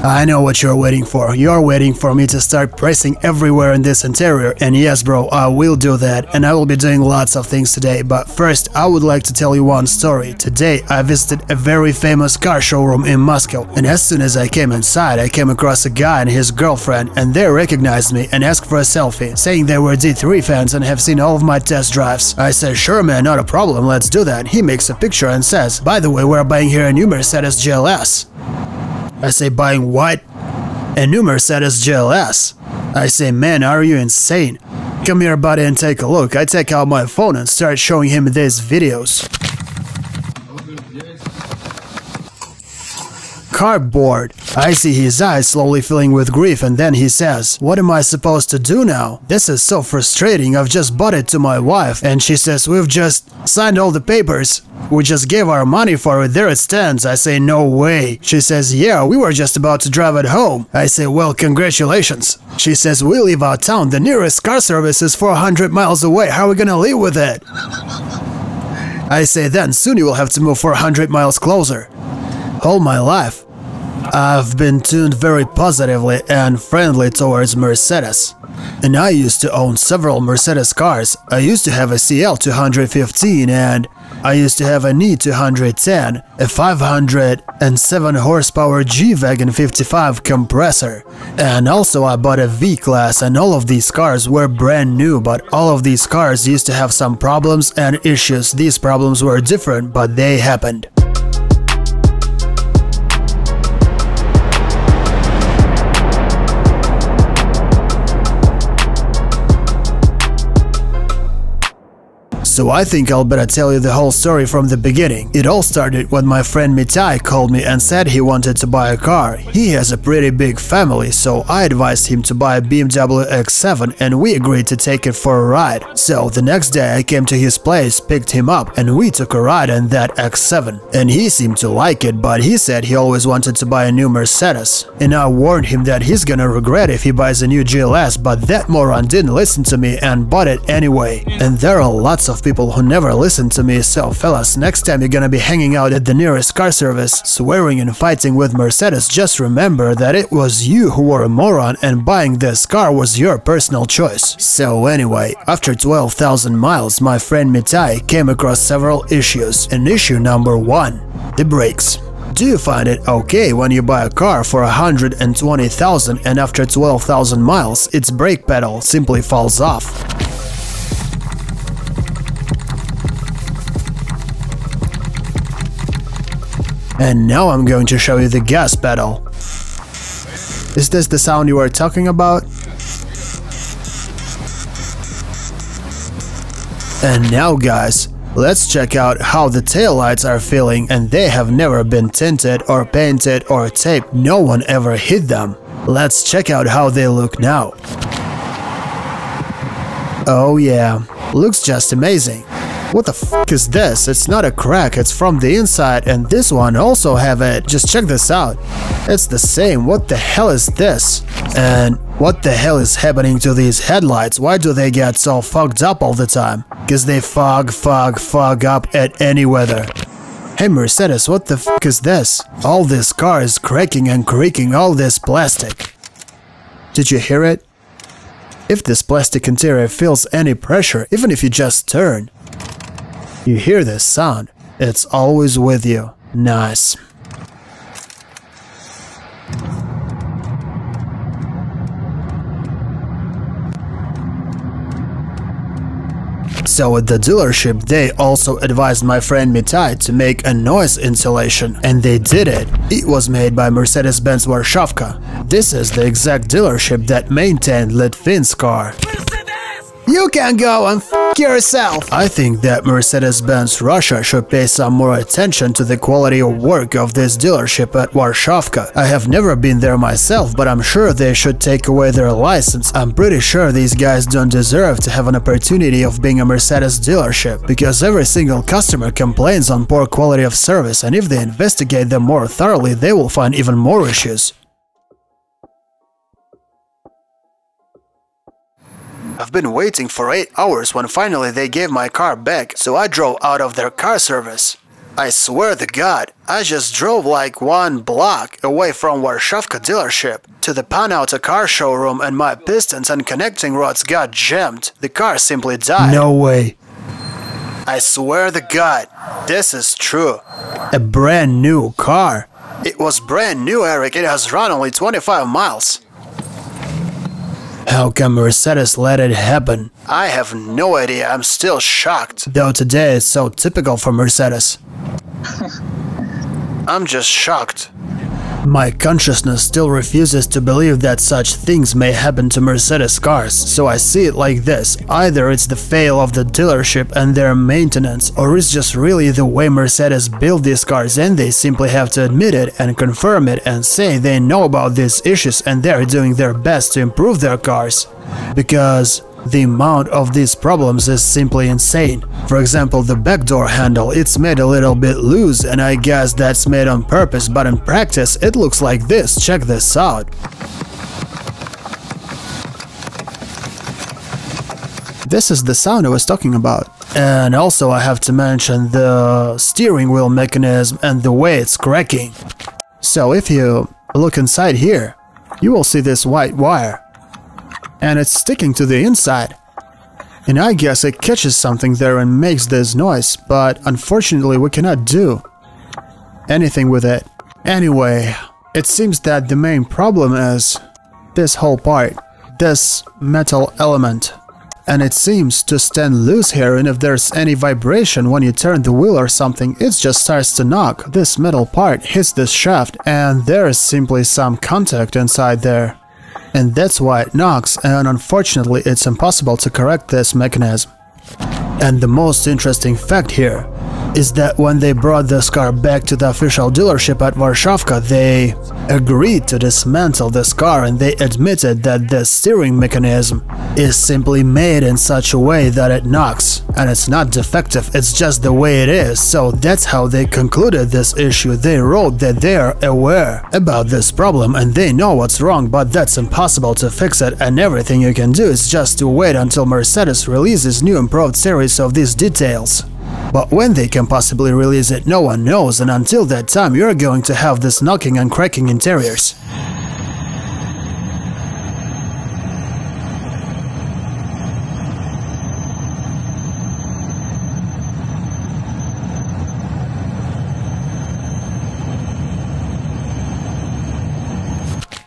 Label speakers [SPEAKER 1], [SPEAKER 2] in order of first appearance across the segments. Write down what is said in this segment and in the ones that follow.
[SPEAKER 1] I know what you're waiting for. You're waiting for me to start pressing everywhere in this interior, and yes bro, I will do that, and I will be doing lots of things today, but first I would like to tell you one story. Today I visited a very famous car showroom in Moscow, and as soon as I came inside I came across a guy and his girlfriend, and they recognized me and asked for a selfie, saying they were D3 fans and have seen all of my test drives. I said, sure man, not a problem, let's do that. He makes a picture and says, by the way, we're buying here a new Mercedes GLS. I say, buying what? A new Mercedes GLS. I say, man, are you insane? Come here buddy and take a look. I take out my phone and start showing him these videos. Cardboard. I see his eyes slowly filling with grief, and then he says, what am I supposed to do now? This is so frustrating. I've just bought it to my wife and she says, we've just signed all the papers. We just gave our money for it, there it stands. I say, no way. She says, yeah, we were just about to drive it home. I say, well, congratulations. She says, we leave our town, the nearest car service is 400 miles away, how are we gonna live with it? I say, then soon you will have to move 400 miles closer. All my life I've been tuned very positively and friendly towards Mercedes. And I used to own several Mercedes cars. I used to have a CL 215 and I used to have an E 210, a 507 horsepower G-Wagon 55 compressor. And also I bought a V-Class, and all of these cars were brand new, but all of these cars used to have some problems and issues. These problems were different, but they happened. So I think I'll better tell you the whole story from the beginning. It all started when my friend Mitai called me and said he wanted to buy a car. He has a pretty big family, so I advised him to buy a BMW X7 and we agreed to take it for a ride. So the next day I came to his place, picked him up, and we took a ride in that X7. And he seemed to like it, but he said he always wanted to buy a new Mercedes. And I warned him that he's gonna regret if he buys a new GLS, but that moron didn't listen to me and bought it anyway. And there are lots of people who never listen to me, so fellas, next time you're gonna be hanging out at the nearest car service, swearing and fighting with Mercedes, just remember that it was you who were a moron and buying this car was your personal choice. So anyway, after 12,000 miles, my friend Mitai came across several issues, and issue number 1, the brakes. Do you find it okay when you buy a car for 120,000 and after 12,000 miles its brake pedal simply falls off? And now I'm going to show you the gas pedal. Is this the sound you were talking about? And now guys, let's check out how the taillights are feeling, and they have never been tinted or painted or taped, no one ever hit them. Let's check out how they look now. Oh yeah, looks just amazing. What the f is this? It's not a crack, it's from the inside, and this one also have it. Just check this out. It's the same. What the hell is this? And what the hell is happening to these headlights? Why do they get so fogged up all the time? Cause they fog up at any weather. Hey Mercedes, what the f is this? All this car is cracking and creaking, all this plastic. Did you hear it? If this plastic interior feels any pressure, even if you just turn, you hear this sound. It's always with you. Nice. So at the dealership, they also advised my friend Mitai to make a noise insulation, and they did it. It was made by Mercedes-Benz Warszawka. This is the exact dealership that maintained Litvin's car. You can go and f*** yourself! I think that Mercedes-Benz Russia should pay some more attention to the quality of work of this dealership at Warszawka. I have never been there myself, but I'm sure they should take away their license. I'm pretty sure these guys don't deserve to have an opportunity of being a Mercedes dealership, because every single customer complains on poor quality of service, and if they investigate them more thoroughly, they will find even more issues. I've been waiting for 8 hours when finally they gave my car back, so I drove out of their car service. I swear to God, I just drove like 1 block away from Warszawka dealership to the Pan-Auto car showroom and my pistons and connecting rods got jammed. The car simply died.
[SPEAKER 2] No way.
[SPEAKER 1] I swear to God, this is true.
[SPEAKER 2] A brand new car.
[SPEAKER 1] It was brand new, Eric. It has run only 25 miles.
[SPEAKER 2] How can Mercedes let it happen?
[SPEAKER 1] I have no idea. I'm still shocked.
[SPEAKER 2] Though today is so typical for Mercedes.
[SPEAKER 1] I'm just shocked.
[SPEAKER 2] My consciousness still refuses to believe that such things may happen to Mercedes cars, so I see it like this: either it's the fail of the dealership and their maintenance, or it's just really the way Mercedes build these cars and they simply have to admit it and confirm it and say they know about these issues and they're doing their best to improve their cars. Because the amount of these problems is simply insane. For example, the back door handle, it's made a little bit loose and I guess that's made on purpose, but in practice it looks like this. Check this out. This is the sound I was talking about. And also I have to mention the steering wheel mechanism and the way it's cracking. So if you look inside here, you will see this white wire. And it's sticking to the inside. And I guess it catches something there and makes this noise, but unfortunately we cannot do anything with it. Anyway, it seems that the main problem is this whole part, this metal element. And it seems to stand loose here, and if there's any vibration when you turn the wheel or something, it just starts to knock. This metal part hits this shaft and there is simply some contact inside there. And that's why it knocks, and unfortunately it's impossible to correct this mechanism. And the most interesting fact here is that when they brought this car back to the official dealership at Warszawka, they agreed to dismantle this car and they admitted that the steering mechanism is simply made in such a way that it knocks. And it's not defective, it's just the way it is. So that's how they concluded this issue. They wrote that they are aware about this problem and they know what's wrong, but that's impossible to fix it, and everything you can do is just to wait until Mercedes releases new improved series of these details. But when they can possibly release it, no one knows, and until that time you're going to have this knocking and cracking interiors.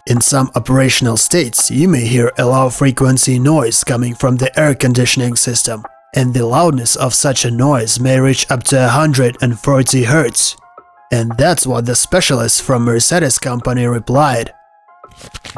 [SPEAKER 2] In some operational states, you may hear a low frequency noise coming from the air conditioning system, and the loudness of such a noise may reach up to 140 Hz. And that's what the specialists from Mercedes company replied.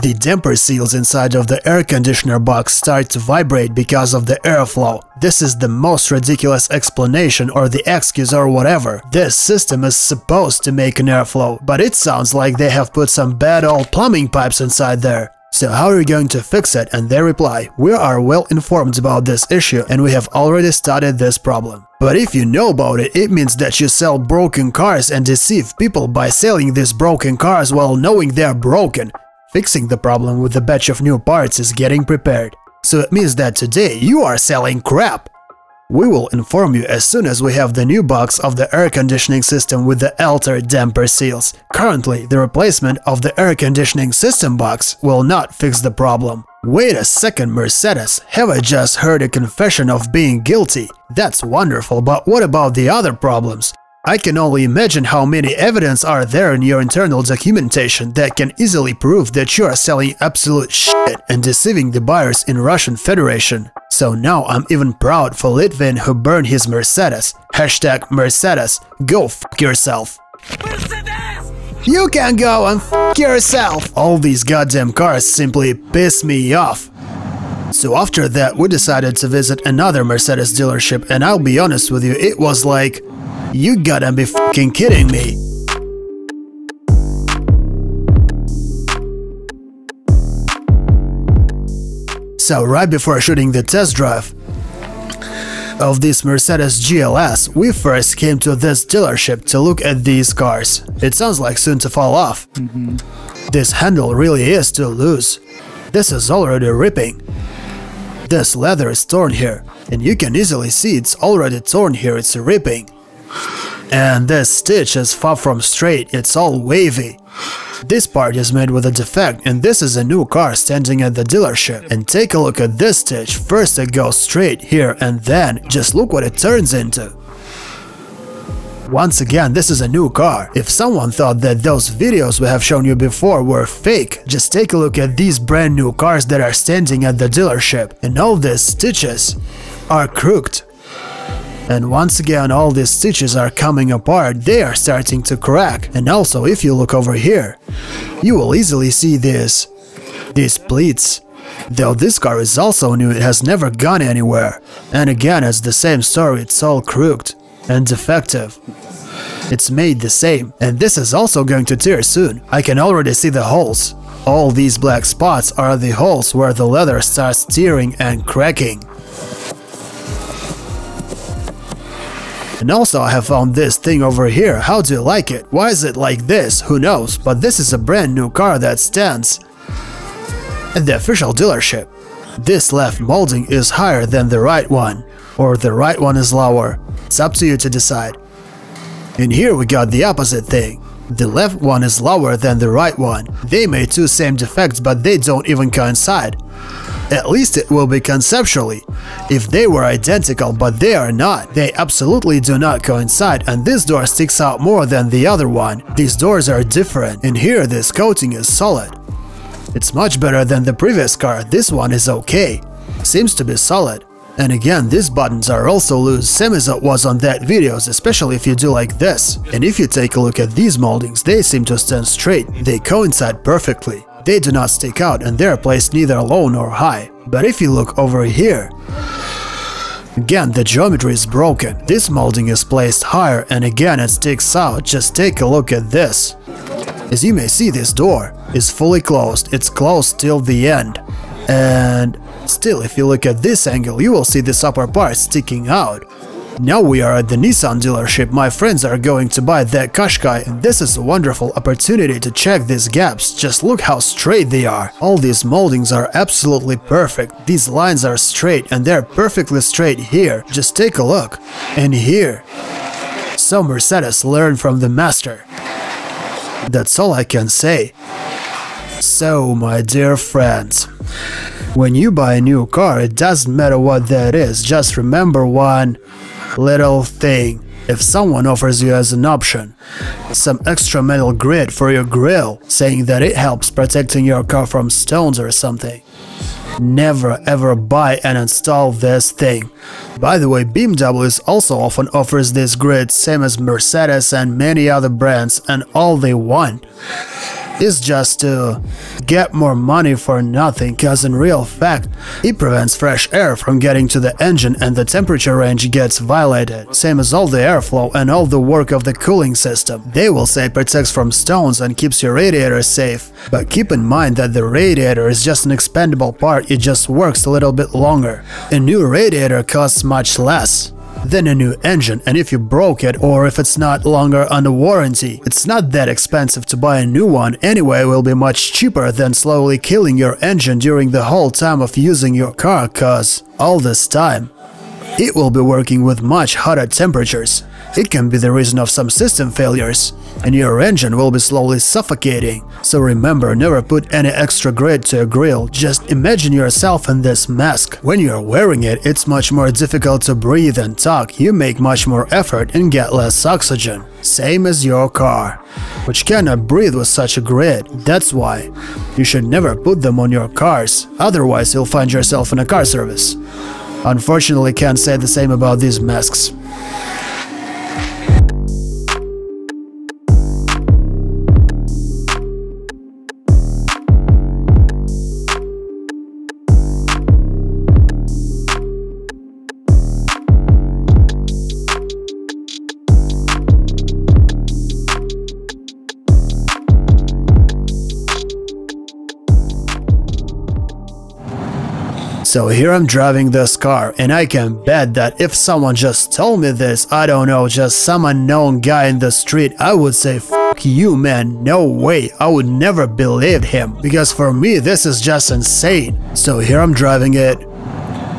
[SPEAKER 2] The damper seals inside of the air conditioner box start to vibrate because of the airflow. This is the most ridiculous explanation or the excuse or whatever. This system is supposed to make an airflow, but it sounds like they have put some bad old plumbing pipes inside there. So how are you going to fix it? And they reply, we are well informed about this issue and we have already studied this problem. But if you know about it, it means that you sell broken cars and deceive people by selling these broken cars while knowing they are broken. Fixing the problem with a batch of new parts is getting prepared. So it means that today you are selling crap. We will inform you as soon as we have the new box of the air conditioning system with the altered damper seals. Currently, the replacement of the air conditioning system box will not fix the problem. Wait a second, Mercedes, have I just heard a confession of being guilty? That's wonderful, but what about the other problems? I can only imagine how many evidence are there in your internal documentation that can easily prove that you are selling absolute shit and deceiving the buyers in Russian Federation. So now I'm even proud for Litvin who burned his Mercedes. Hashtag Mercedes, go fuck yourself. Mercedes! You can go and fuck yourself! All these goddamn cars simply piss me off. So after that we decided to visit another Mercedes dealership, and I'll be honest with you, it was like, you gotta be fucking kidding me. So right before shooting the test drive of this Mercedes GLS, we first came to this dealership to look at these cars. It sounds like soon to fall off. This handle really is too loose. This is already ripping. This leather is torn here, and you can easily see it's already torn here, it's ripping.
[SPEAKER 1] And this stitch is far from straight, it's all wavy. This part is made with a defect, and this is a new car standing at the dealership. And take a look at this stitch. First it goes straight here, and then just look what it turns into. Once again, this is a new car. If someone thought that those videos we have shown you before were fake, just take a look at these brand new cars that are standing at the dealership, and all these stitches are crooked. And once again, all these stitches are coming apart, they are starting to crack. And also, if you look over here, you will easily see these pleats. Though this car is also new, it has never gone anywhere. And again, it's the same story, it's all crooked and defective. It's made the same, and this is also going to tear soon. I can already see the holes. All these black spots are the holes where the leather starts tearing and cracking. And also I have found this thing over here. How do you like it? Why is it like this? Who knows? But this is a brand new car that stands at the official dealership. This left molding is higher than the right one, or the right one is lower. It's up to you to decide. And here we got the opposite thing. The left one is lower than the right one. They made two same defects, but they don't even coincide. At least it will be conceptually. If they were identical, but they are not. They absolutely do not coincide, and this door sticks out more than the other one. These doors are different, and here this coating is solid. It's much better than the previous car. This one is okay. Seems to be solid. And again, these buttons are also loose, same as it was on that videos, especially if you do like this. And if you take a look at these moldings, they seem to stand straight. They coincide perfectly. They do not stick out, and they are placed neither low nor high. But if you look over here, again, the geometry is broken. This molding is placed higher, and again it sticks out. Just take a look at this. As you may see, this door is fully closed. It's closed till the end. And still, if you look at this angle, you will see this upper part sticking out. Now we are at the Nissan dealership. My friends are going to buy that Qashqai, and this is a wonderful opportunity to check these gaps. Just look how straight they are. All these moldings are absolutely perfect. These lines are straight, and they're perfectly straight here. Just take a look. And here. So Mercedes learned from the master. That's all I can say. So, my dear friends, when you buy a new car, it doesn't matter what that is. Just remember one little thing. If someone offers you as an option some extra metal grid for your grille, saying that it helps protecting your car from stones or something, never ever buy and install this thing. By the way, BMW also often offers this grid, same as Mercedes and many other brands, and all they want is just to get more money for nothing, cause in real fact, it prevents fresh air from getting to the engine and the temperature range gets violated, same as all the airflow and all the work of the cooling system. They will say it protects from stones and keeps your radiator safe, but keep in mind that the radiator is just an expendable part, it just works a little bit longer. A new radiator costs much less than a new engine, and if you broke it or if it's not longer under warranty, it's not that expensive to buy a new one anyway. It will be much cheaper than slowly killing your engine during the whole time of using your car, cause all this time it will be working with much hotter temperatures. It can be the reason of some system failures, and your engine will be slowly suffocating. So remember, never put any extra grid to a grill. Just imagine yourself in this mask. When you're wearing it, it's much more difficult to breathe and talk. You make much more effort and get less oxygen. Same as your car, which cannot breathe with such a grid. That's why you should never put them on your cars. Otherwise, you'll find yourself in a car service. Unfortunately, can't say the same about these masks. So here I'm driving this car, and I can bet that if someone just told me this, I don't know, just some unknown guy in the street, I would say, "F you, man, no way, I would never believe him," because for me this is just insane. So here I'm driving it,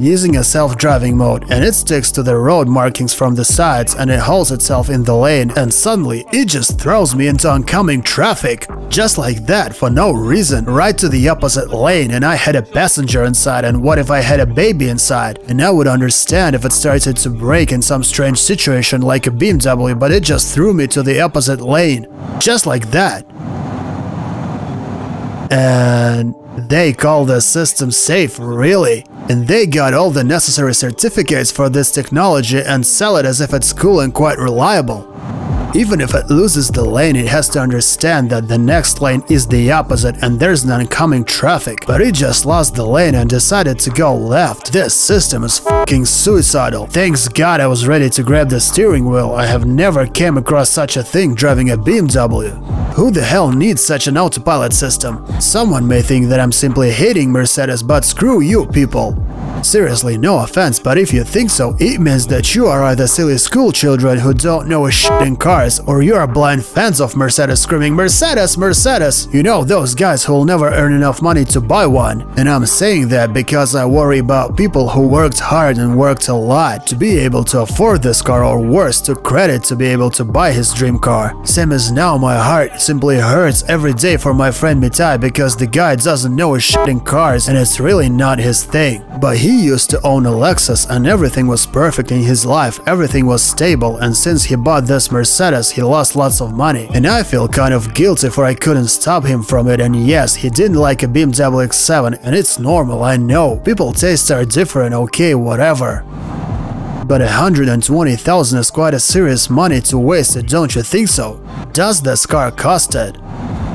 [SPEAKER 1] using a self-driving mode, and it sticks to the road markings from the sides and it holds itself in the lane, and suddenly it just throws me into oncoming traffic. Just like that, for no reason, right to the opposite lane, and I had a passenger inside, and what if I had a baby inside? And I would understand if it started to brake in some strange situation like a BMW, but it just threw me to the opposite lane. Just like that. And they call the system safe, really? And they got all the necessary certificates for this technology and sell it as if it's cool and quite reliable. Even if it loses the lane, it has to understand that the next lane is the opposite and there's an oncoming traffic. But it just lost the lane and decided to go left. This system is fucking suicidal. Thanks God I was ready to grab the steering wheel. I have never came across such a thing driving a BMW. Who the hell needs such an autopilot system? Someone may think that I'm simply hating Mercedes, but screw you people. Seriously, no offense, but if you think so, it means that you are either silly school children who don't know a shit in cars, or you are blind fans of Mercedes screaming Mercedes, Mercedes. You know, those guys who'll never earn enough money to buy one. And I'm saying that because I worry about people who worked hard and worked a lot to be able to afford this car, or worse, to credit to be able to buy his dream car. Same as now, my heart simply hurts every day for my friend Mitai because the guy doesn't know a shit in cars and it's really not his thing. But he used to own a Lexus and everything was perfect in his life, everything was stable, and since he bought this Mercedes he lost lots of money. And I feel kind of guilty for I couldn't stop him from it, and yes, he didn't like a BMW X7 and it's normal, I know. People tastes are different, okay, whatever. But 120,000 is quite a serious money to waste it, don't you think so? Does this car cost it?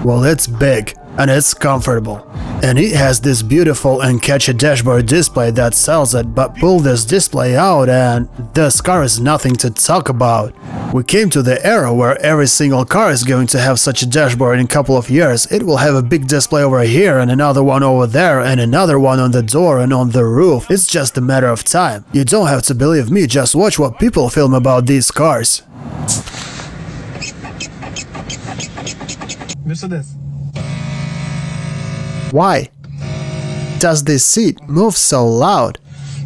[SPEAKER 1] Well, it's big. And it's comfortable. And it has this beautiful and catchy dashboard display that sells it, but pull this display out and this car is nothing to talk about. We came to the era where every single car is going to have such a dashboard in a couple of years. It will have a big display over here and another one over there and another one on the door and on the roof. It's just a matter of time. You don't have to believe me, just watch what people film about these cars.
[SPEAKER 3] Mercedes.
[SPEAKER 1] Why does this seat move so loud?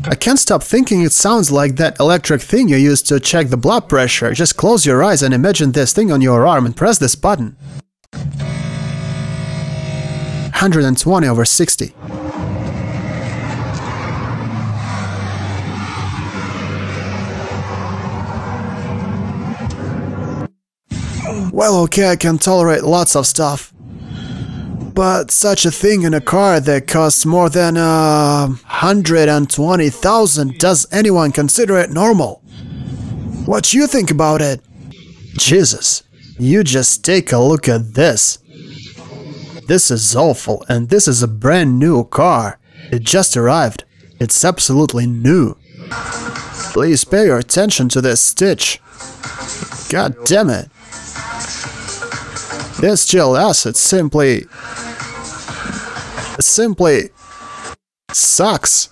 [SPEAKER 1] I can't stop thinking it sounds like that electric thing you use to check the blood pressure. Just close your eyes and imagine this thing on your arm and press this button. 120/60. Well, okay, I can tolerate lots of stuff. But such a thing in a car that costs more than 120,000, does anyone consider it normal? What do you think about it? Jesus, you just take a look at this. This is awful, and this is a brand new car. It just arrived. It's absolutely new. Please pay your attention to this stitch. God damn it. This GLS, it simply sucks.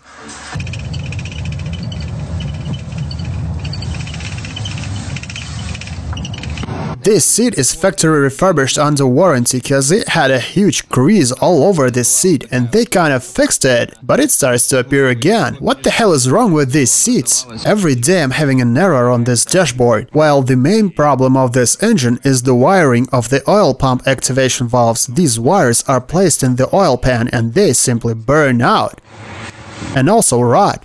[SPEAKER 1] This seat is factory refurbished under warranty cause it had a huge crease all over this seat and they kind of fixed it, but it starts to appear again. What the hell is wrong with these seats? Every day I'm having an error on this dashboard, while the main problem of this engine is the wiring of the oil pump activation valves. These wires are placed in the oil pan and they simply burn out. And also rot.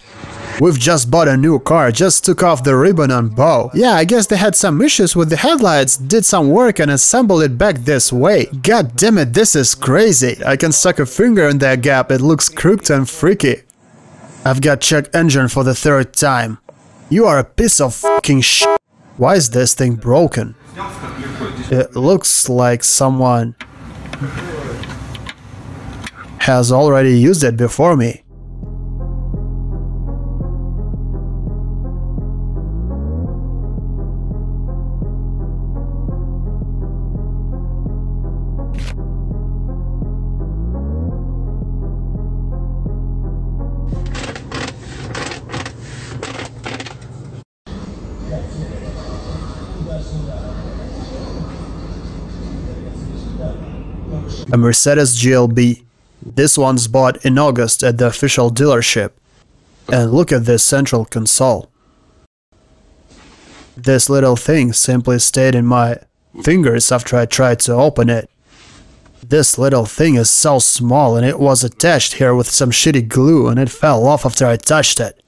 [SPEAKER 1] We've just bought a new car, just took off the ribbon and bow. Yeah, I guess they had some issues with the headlights, did some work and assembled it back this way. God damn it, this is crazy. I can stuck a finger in that gap, it looks crooked and freaky. I've got check engine for the 3rd time. You are a piece of fucking shit. Why is this thing broken? It looks like someone has already used it before me. A Mercedes GLB. This one's bought in August at the official dealership. And look at this central console. This little thing simply stayed in my fingers after I tried to open it. This little thing is so small and it was attached here with some shitty glue and it fell off after I touched it.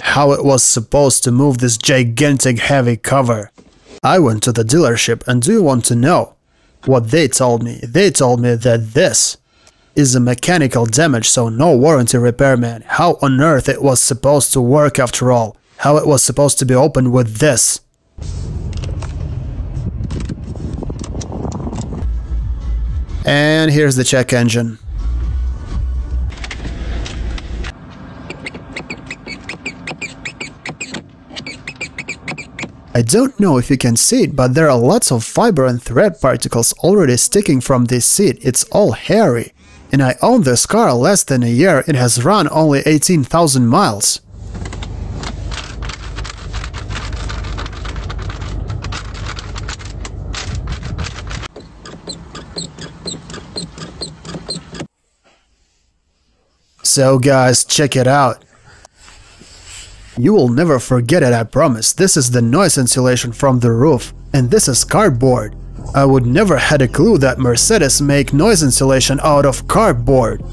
[SPEAKER 1] How it was supposed to move this gigantic heavy cover? I went to the dealership and do you want to know what they told me? They told me that this is a mechanical damage, so no warranty repairman. How on earth it was supposed to work after all? How it was supposed to be opened with this? And here's the check engine. I don't know if you can see it, but there are lots of fiber and thread particles already sticking from this seat. It's all hairy. And I own this car less than a year. It has run only 18,000 miles. So guys, check it out. You will never forget it, I promise. This is the noise insulation from the roof, and this is cardboard. I would never had a clue that Mercedes make noise insulation out of cardboard.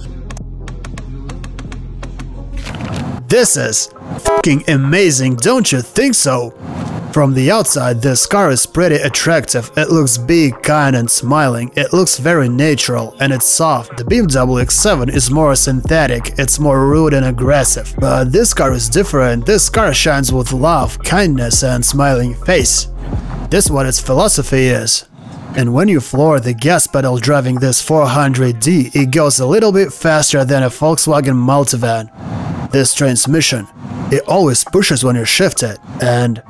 [SPEAKER 1] This is fucking amazing, don't you think so? From the outside, this car is pretty attractive. It looks big, kind and smiling. It looks very natural and it's soft. The BMW X7 is more synthetic, it's more rude and aggressive. But this car is different. This car shines with love, kindness and smiling face. This is what its philosophy is. And when you floor the gas pedal driving this 400D, it goes a little bit faster than a Volkswagen multivan. This transmission, it always pushes when you shift it, and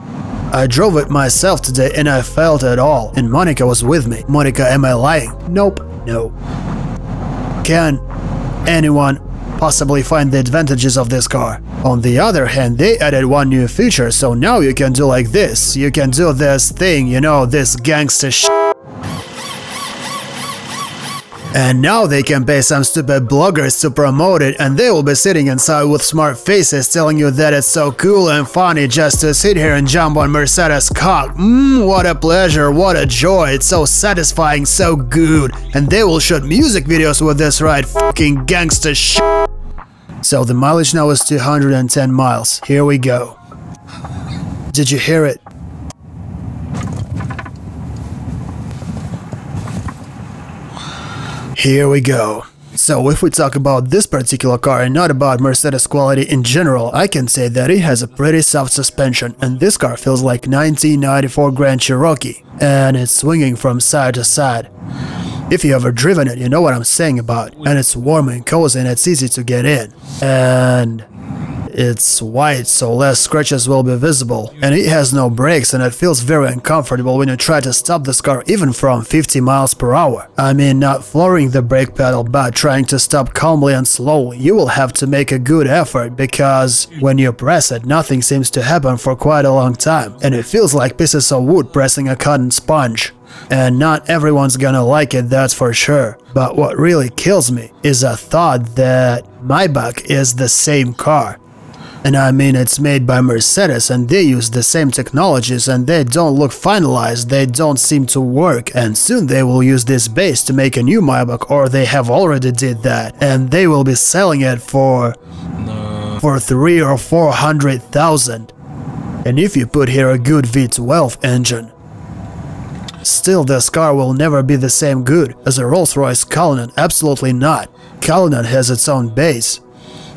[SPEAKER 1] I drove it myself today and I felt it all. And Monica was with me. Monica, am I lying? Nope. No. Can anyone possibly find the advantages of this car? On the other hand, they added one new feature, so now you can do like this. You can do this thing, you know, this gangster shit. And now they can pay some stupid bloggers to promote it, and they will be sitting inside with smart faces telling you that it's so cool and funny just to sit here and jump on Mercedes cock. What a pleasure, what a joy, it's so satisfying, so good. And they will shoot music videos with this right fucking gangster shit. So the mileage now is 210 miles. Here we go. Did you hear it? Here we go. So if we talk about this particular car and not about Mercedes quality in general, I can say that it has a pretty soft suspension, and this car feels like 1994 Grand Cherokee, and it's swinging from side to side. If you ever driven it, you know what I'm saying about. And it's warm and cozy and it's easy to get in. And it's white, so less scratches will be visible. And it has no brakes and it feels very uncomfortable when you try to stop this car even from 50 miles per hour. I mean, not flooring the brake pedal, but trying to stop calmly and slowly. You will have to make a good effort, because when you press it, nothing seems to happen for quite a long time. And it feels like pieces of wood pressing a cotton sponge. And not everyone's gonna like it, that's for sure. But what really kills me is a thought that Maybach is the same car. And I mean, it's made by Mercedes and they use the same technologies and they don't look finalized, they don't seem to work, and soon they will use this base to make a new Maybach, or they have already did that, and they will be selling it for 300,000 or 400,000. And if you put here a good V12 engine, still this car will never be the same good as a Rolls-Royce Cullinan, absolutely not. Cullinan has its own base.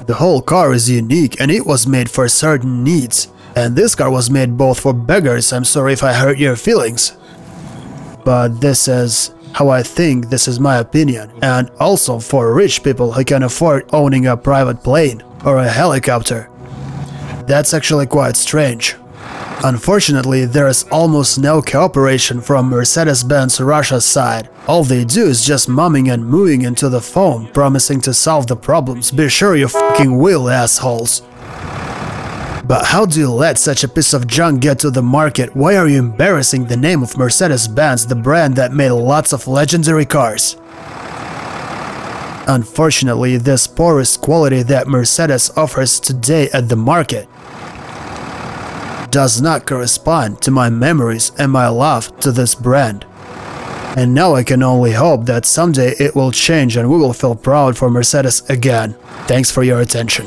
[SPEAKER 1] The whole car is unique and it was made for certain needs. And this car was made both for beggars, I'm sorry if I hurt your feelings. But this is how I think, this is my opinion. And also for rich people who can afford owning a private plane or a helicopter. That's actually quite strange. Unfortunately, there is almost no cooperation from Mercedes-Benz Russia's side. All they do is just mumming and mooing into the phone, promising to solve the problems. Be sure you fucking will, assholes. But how do you let such a piece of junk get to the market? Why are you embarrassing the name of Mercedes-Benz, the brand that made lots of legendary cars? Unfortunately, this poorest quality that Mercedes offers today at the market does not correspond to my memories and my love to this brand. And now I can only hope that someday it will change and we will feel proud for Mercedes again. Thanks for your attention.